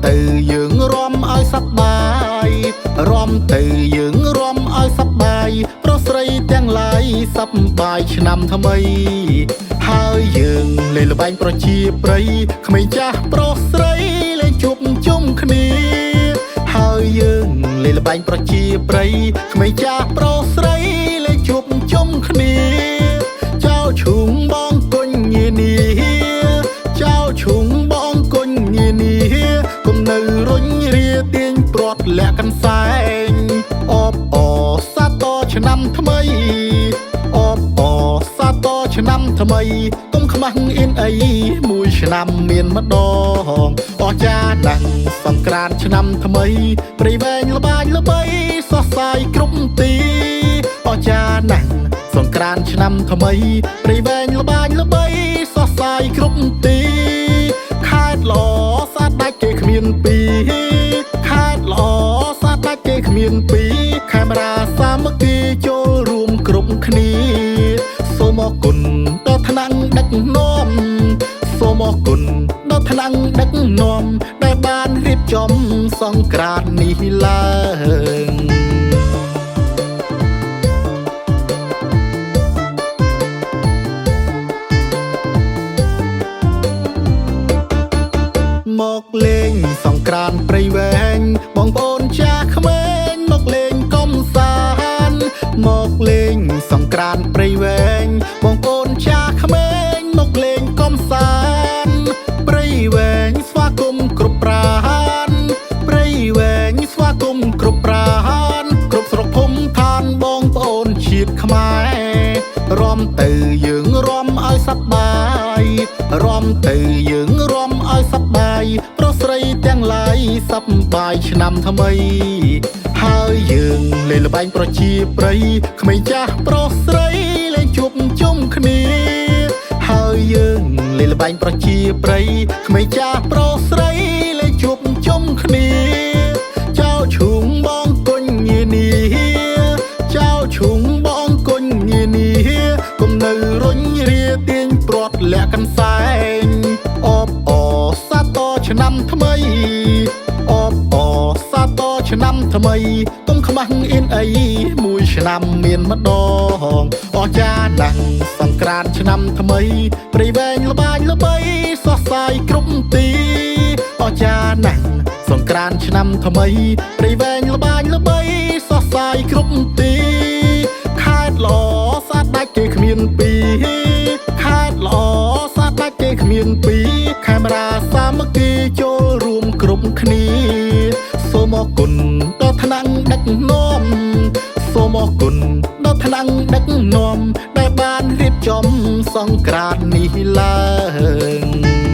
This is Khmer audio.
ទៅយើងរំឲ្យសប្បាយរំទៅយើងរំឲ្យសប្បាយប្រុសស្រីទាំងឡាយសប្បាយឆ្នាំថ្មីហើយយើងលេងល្បែងប្រជាប្រិយក្មេងចាស់ប្រុសស្រីលេងជួបជុំគ្នាហើយយើងលេងល្បែងប្រជាប្រិយក្មេងចាស់ប្រុសស្រីលេងជួបជុំគ្នាចៅឈុំបងគុញនាចៅឈុំបងគុញនាគុំនៅរុញរាទាញព្រាត់លាក់កន្សែងអបអសាតឆ្នាំថ្មីអបអសាតឆ្នាំថ្មីទុំខ្មាស់អៀនអីមួយឆ្នាំមានម្ដងអស្ចារ្យណាស់សង្ក្រាន្តឆ្នាំថ្មីព្រៃវែងល្បាញល្បីសោះសាយគ្រប់ទីអស្ចារ្យណាស់សង្ក្រាន្តឆ្នាំថ្មីព្រៃវែងល្បាញល្បីសោះសាយគ្រប់ទីខេត្តល្អស្អាតដាច់គេគ្មានពីរខេត្តល្អស្អាតដាច់គេគ្មានពីរកាមេរ៉ាសាមគ្គីចូលរួមគ្រប់គ្នាសូមអរគុណដល់ថ្នាក់ដឹកនាំសូមអរគុណដល់ថ្នាក់ដឹកនាំដែលបានរៀបចំសង្ក្រាន្តនេះឡើងមកលេងសង្ក្រាន្តព្រៃវែងបងប្អូនចាស់ក្មេងមកលេងកំសាន្តមកលេងសង្ក្រាន្តព្រៃវែងបងប្អូនចាស់ក្មេងមកលេងកំសាន្តព្រៃវែងស្វាគមន៍គ្រប់ប្រានព្រៃវែងស្វាគមន៍គ្រប់ប្រានគ្រប់ស្រុកភូមិឋានបងប្អូនជាតិខ្មែររំទៅយើងរំឲ្យសប្បាយរំទៅយើងរំឲ្យសប្បាយប្រុសស្រីទាំងឡាយសប្បាយឆ្នាំថ្មីហើយយើងលេងល្បែងប្រជាប្រិយក្មេងចាស់ប្រុសស្រីលេងជួបជុំគ្នាហើយយើងលេងល្បែងប្រជាប្រិយក្មេងចាស់ប្រុសស្រីលេងជួបជុំគ្នាចៅឈុំបងគុញនាចៅឈុំបងគុញនាគុំនៅរុញរាទាញព្រាត់លាក់កន្សែងអបអសាតឆ្នាំថ្មីអបអសាតឆ្នាំថ្មីទុំខ្មាស់អៀនអីមួយឆ្នាំមានម្ដងអស្ចារ្យណាស់សង្ក្រាន្តឆ្នាំថ្មីព្រៃវែងល្បាញល្បីសោះសាយគ្រប់ទីអស្ចារ្យណាស់សង្ក្រាន្តឆ្នាំថ្មីព្រៃវែងល្បាញល្បីសោះសាយគ្រប់ទីខេត្តល្អស្អាតដាច់គេគ្មានពីរខេត្តល្អស្អាតដាច់គេគ្មានពីរកាមេរ៉ាសាមគ្គីចូលរួមគ្រប់គ្នាសូមអរគុណដល់ថ្នាក់ដឹកនាំសូមអរគុណដល់ថ្នាក់ដឹកនាំដែលបានរៀបចំសង្ក្រាន្តនេះឡើង